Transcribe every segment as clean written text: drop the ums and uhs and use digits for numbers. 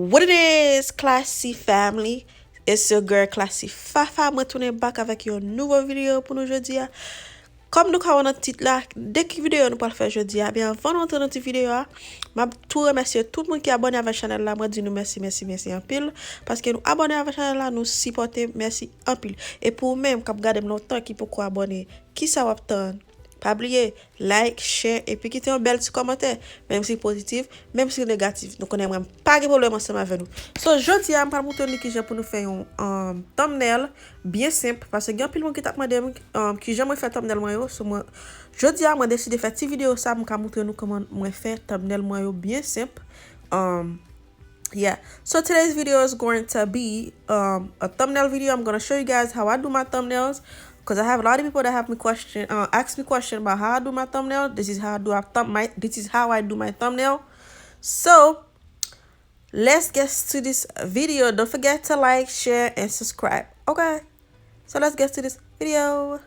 What it is, Klassy family? It's your girl Klassy Fafa. Moi tourne back avec une nouvelle vidéo pour nous aujourd'hui. Comme nous avons notre titre là, dès que vidéo nous pas faire aujourd'hui, bien avant d'entrer dans notre vidéo, m'a tout remercier tout le monde qui est abonné à la chaîne là, moi dis nous merci en pile parce que nous abonner à la chaîne là, nous supporter, merci en pile. Et pour même quand regarder longtemps qui pourquoi abonner, qui ça va attendre? Pas oublier, like, share et puis quitter un bel petit commentaire, même si positif, même si négatif. Donc on n'aime pas de problème ensemble avec nous. So, aujourd'hui, je vais vous montrer qui j'ai pour nous faire un thumbnail bien simple parce que il y a plein de monde qui t'a demandé qui j'aime faire thumbnail moi. So moi aujourd'hui, je vais décider de faire cette vidéo ça pour montrer nous comment moi faire thumbnail moi bien simple. Yeah, so today's video is going to be a thumbnail video. I'm going to show you guys how I do my thumbnails. Because I have a lot of people that have ask me question about how I do my thumbnail. This is how I do my thumbnail. So let's get to this video. Don't forget to like, share, and subscribe. Okay, so let's get to this video.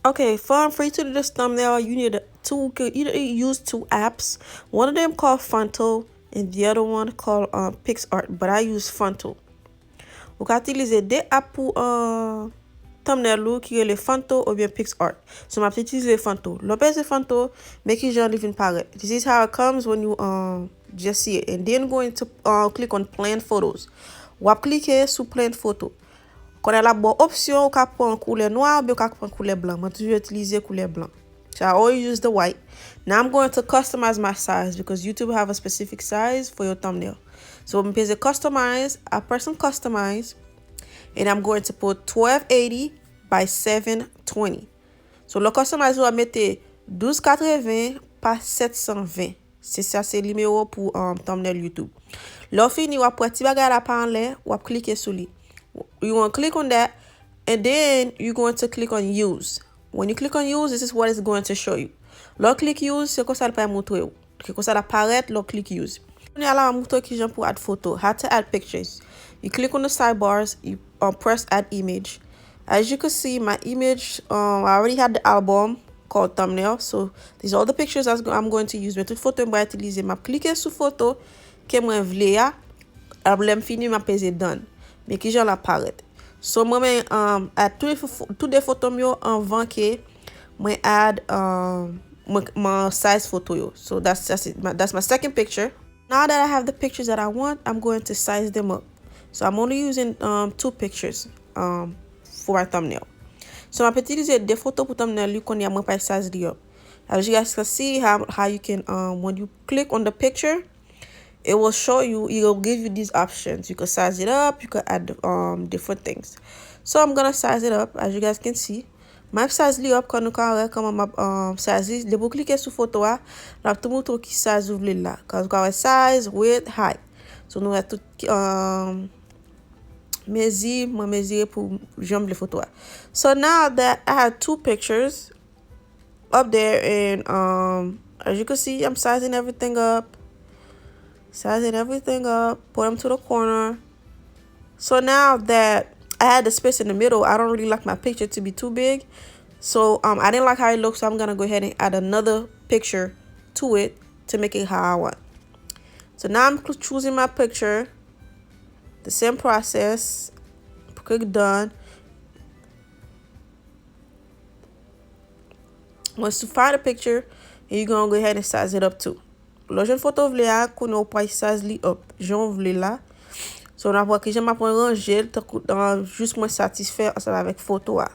Okay, for free to do this thumbnail, you need to either use two apps. One of them called Fonto, and the other one called PixArt. But I use Fonto. Vous pouvez utiliser des apps pour thumbnail qui est le Fonto ou bien PixArt. So m'a utiliser Fonto. L'opération Fonto make it genre even paraît. This is how it comes when you just see it. And then going to click on plain photos. Ou cliquer sur plain photo. Quand elle a la bonne option, ou ka prendre couleur noire ou bien ka prendre couleur blanc. Moi toujours utiliser couleur blanc. So I always use the white. Now I'm going to customize my size because YouTube have a specific size for your thumbnail. So I'm going to customize. I press on customize. And I'm going to put 1280 by 720. So le customize va mettre 1280 par 720. C'est ça, c'est le numéro pour thumbnail YouTube. Là fini, ou petit bagage la pa en l'air, ou cliquer sur lui. You want to click on that, and then you're going to click on use. When you click on use, this is what it's going to show you. Là click use, c'est comme ça le peut montrer. C'est comme ça apparaît, là click use. On est à la montrer qui j'aime pour add photo, how to add pictures. You click on the sidebars, you press add image. As you can see, my image, I already had the album called thumbnail. So these are all the pictures I'm going to use. Mais toute photo m'a utiliser. M'a cliquer sur photo que moi vle ya. Après fini m'a peser done. Mais qui j'en apparaît. So moi add toutes les photos mio avant que moi add my size photo yo. So that's my second picture. Now that I have the pictures that I want, I'm going to size them up. So I'm only using two pictures for my thumbnail. So I'm utiliser des photos pour thumbnail you qu'on y a moins pas size up. As you guys can see how you can when you click on the picture, it will show you, it will give you these options. You can size it up, you can add different things. So I'm gonna size it up as you guys can see. My size li up quand nous carré comment ma size de vous cliquer sur photo là, là tout montre qui size vous voulez là. Quand vous avez size, width, height. So nous a tout measure pour jambe les photos. So now that I have two pictures up there, and as you can see, I'm sizing everything up, put them to the corner. So now that I had the space in the middle, I don't really like my picture to be too big. So I didn't like how it looks, so I'm gonna go ahead and add another picture to it to make it how I want. So now I'm choosing my picture. The same process. Click done. Once you find a picture, you're gonna go ahead and size it up too. Là, j'ai une photo vle a qu'on a pas size li up. J'en vle là. So on a voir que j'aime pas ranger juste moi satisfait ensemble avec photo a.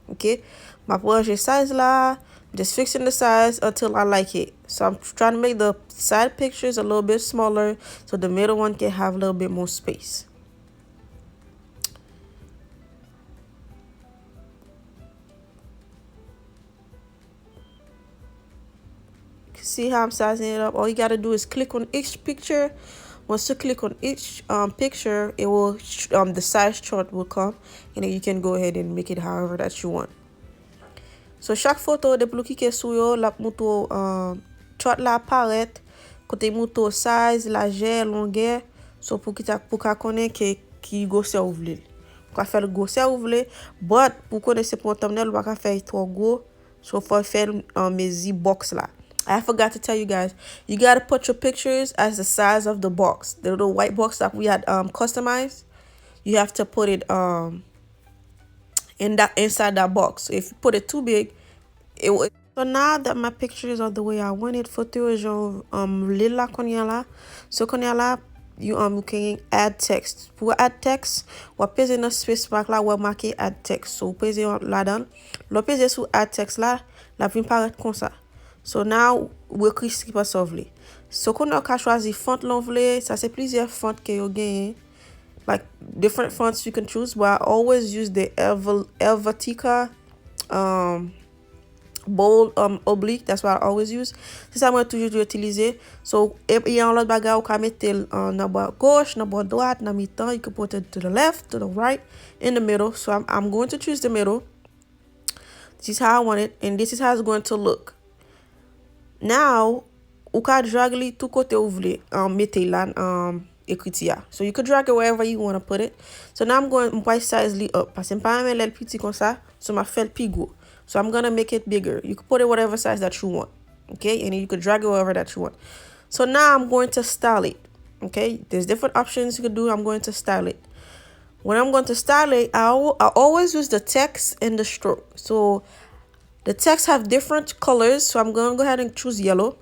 Okay? Ma ranger size là, just fixing the size until I like it. So I'm trying to make the side pictures a little bit smaller so the middle one can have a little bit more space. See how I'm sizing it up? All you gotta do is click on each picture. Once you click on each picture, it will the size chart will come, and then you can go ahead and make it however that you want. So chaque photo de plus cliquer sur yo, la moto chart la apparaît côté moto size, largeur, longueur. So pour ka connaître qui grosseur ou vle. Pour faire le grosseur ou vle, but pour connaître pour thumbnail, pas faire trop gros. So faut faire mes box là. I forgot to tell you guys, you gotta put your pictures as the size of the box, the little white box that we had customized. You have to put it in that inside that box. So if you put it too big, it will. So now that my pictures are the way I want it, photo genre lila konya la. So konya la, you can add text. Pour add text, ou pese dans space bar là, ou marqué add text. So pese là-dedans, l'on pese sous add text là, la vient paraître comme ça. So now we écrit ce qui passe sauver. So qu'on a choisi font l'envelé, ça c'est plusieurs fonts que vous gagnez. Like different fonts you can choose, but I always use the Helvetica bold oblique. That's what I always use. C'est ça moi toujours utiliser. So il y a un autre bagage qu'on mettre dans bord gauche, dans bord droite, dans mi-temps. You can put it to the left, to the right, in the middle. So I'm going to choose the middle. This is how I want it, and this is how it's going to look. Now, ou ka drag li tout côté ou vle, mette là écriture. So you could drag it wherever you want to put it. So now I'm going to size li up. Parce que m'pa même l'el petit comme ça, so m'a fait plus gros. So I'm going to make it bigger. You can put it whatever size that you want. Okay? And then you could drag it wherever that you want. So now I'm going to style it. Okay? There's different options you could do. I'm going to style it. When I'm going to style it, I always use the text and the stroke. So the text have different colors. So I'm going to go ahead and choose yellow.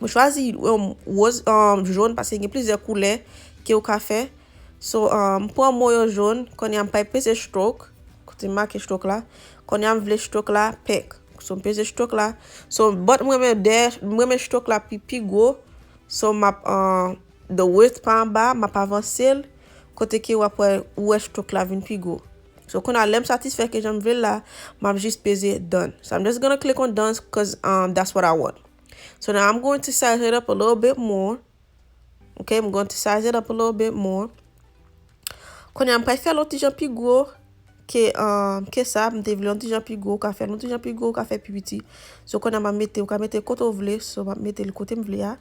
Je choisis jaune parce qu'il y a plusieurs couleurs qui au café. So pour un moyen jaune, quand il y a un pèse stroke, quand il marque stroke là, quand il y a un stroke là, pek. So pèse stroke là. So but moi même stroke là plus gros. So ma the width par en bas, m'a pas avancé côté qui ou après ou stroke là vient plus gros. So quand I l'aime satisfait que j'aime là, m'a juste pèse done. So I'm just going to click on done because that's what I want. So now I'm going to size it up a little bit more. Okay, I'm going to size it up a little bit more. Quand on a fait l'autre petit gros que ça, me devait l'autre petit gros, qu'a fait l'autre petit gros, qu'a fait plus petit. So quand on a mettre côté ouvlé, so on mettre le côté m'vle ya.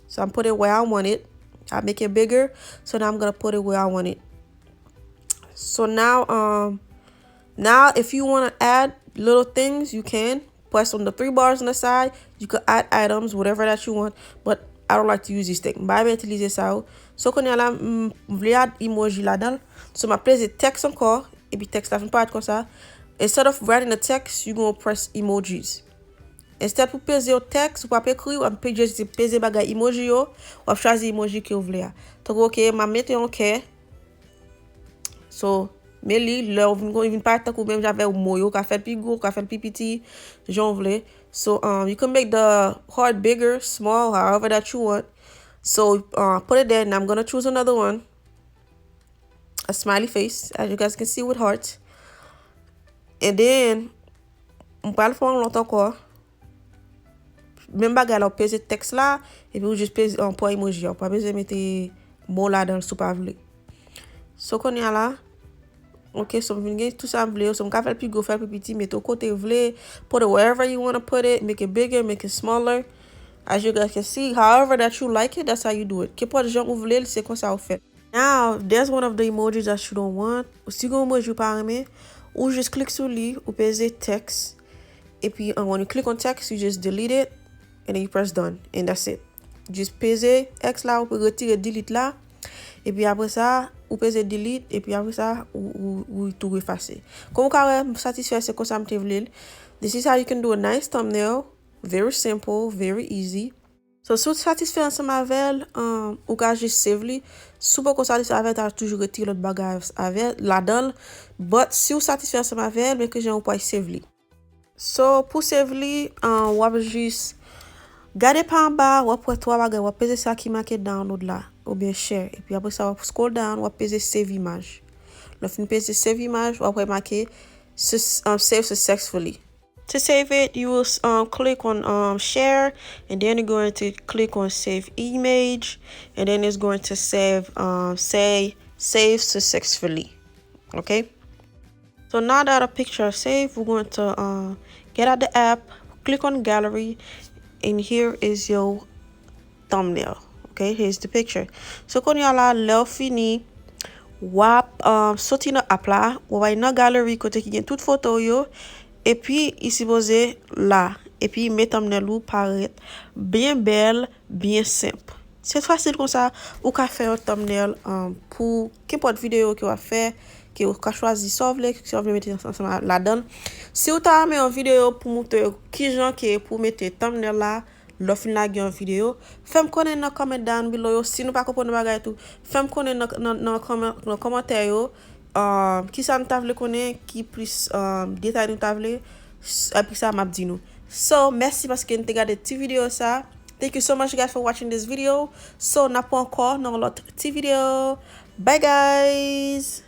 So I'm put it where I want it. I make it bigger. So now I'm gonna put it where I want it. So now if you wanna add little things, you can. Press on the 3 bars on the side. You could add items, whatever that you want. But I don't like to use these things. Bah, je utiliser ça. So, quand il y a là, je add emoji là-dedans. So, je place text encore. Et puis, text là, je vais pas être comme ça. Instead of writing the text, you're going to press emojis. Instead pour peser au text, ou pas écrire, ou peut juste peser bagay emoji yo, ou choisir emoji que vous voulez. Donc, OK, je mets un cœur. So, mais li là vient pas tant que même j'avais un moyo qu'a fait plus gros qu'a fait plus petit j'en voulais. So you can make the heart bigger, small, however that you want. So put it there, and I'm gonna choose another one, a smiley face, as you guys can see with hearts. And then on parle faire longtemps encore. Même bagay là peser texte là et puis juste peser en point emoji, pas besoin mettre mot là dans le sous pas vle. So qu'on y a là. OK, so I'm going tout ça vle, so I'm faire plus gros, faire plus petit, mettre au côté vle, put it wherever you want to put it, make it bigger, make it smaller. As you guys can see, however that you like it, that's how you do it. Qu'importe genre vous voulez, c'est comme ça vous fait. Now, there's one of the emojis that you don't want. Si vous emoji pas aimer, ou juste clique sur lui, ou peser text. Et puis when you click on text, you just delete it and then you press done and that's it. Juste peser X là, ou peut retirer delete là. Et puis après ça, ou peser delete et puis après ça ou tout effacer. Comme vous satisfait c'est comme ça me vle. This is how you can do a nice thumbnail. Very simple, very easy. So si vous satisfait ensemble avec ou ka juste save li. Si vous satisfait avec t'as toujours retirer l'autre bagage avec là-dedans. But si vous satisfait ensemble avec mais que j'ai pas save li. So pour save li, on va juste garder par en bas, ou après trois bagages, ou peser ça qui marqué download là, ou bien share. Et puis après ça, on scroll down, ou peser save image. Le fin peser save image, ou après marquer save successfully. To save it, you will click on share, and then you're going to click on save image, and then it's going to save save successfully. Okay. So now that our picture is saved, we're going to get out the app, click on gallery, and here is your thumbnail. Okay, here's the picture. So quand y a là l'heure fini, wap sorti dans app là, ou va dans gallery côté qui gagne toute photo yo, et puis ici posé là, et puis mes thumbnails ou paraître bien belle, bien simple. C'est facile comme ça, ou ka faire un thumbnail pour qu'importe vidéo que vous faire, que vous choisir sauver, que vous mettre ensemble là-dedans. Si vous avez une vidéo pour montrer qui gens qui pour mettre thumbnail là, l'offre la une vidéo, faites-moi connaître dans comment down below. Si nous pas comprendre bagay tout, faites-moi connaître dans commentaire yo. Qui ça nous t'a voulu connaître, qui plus détail nous t'a voulu, et puis ça m'a dit nous. So, merci parce que vous avez regardé cette vidéo ça. Thank you so much guys for watching this video. So, n'a pas encore dans l'autre petite vidéo. Bye guys.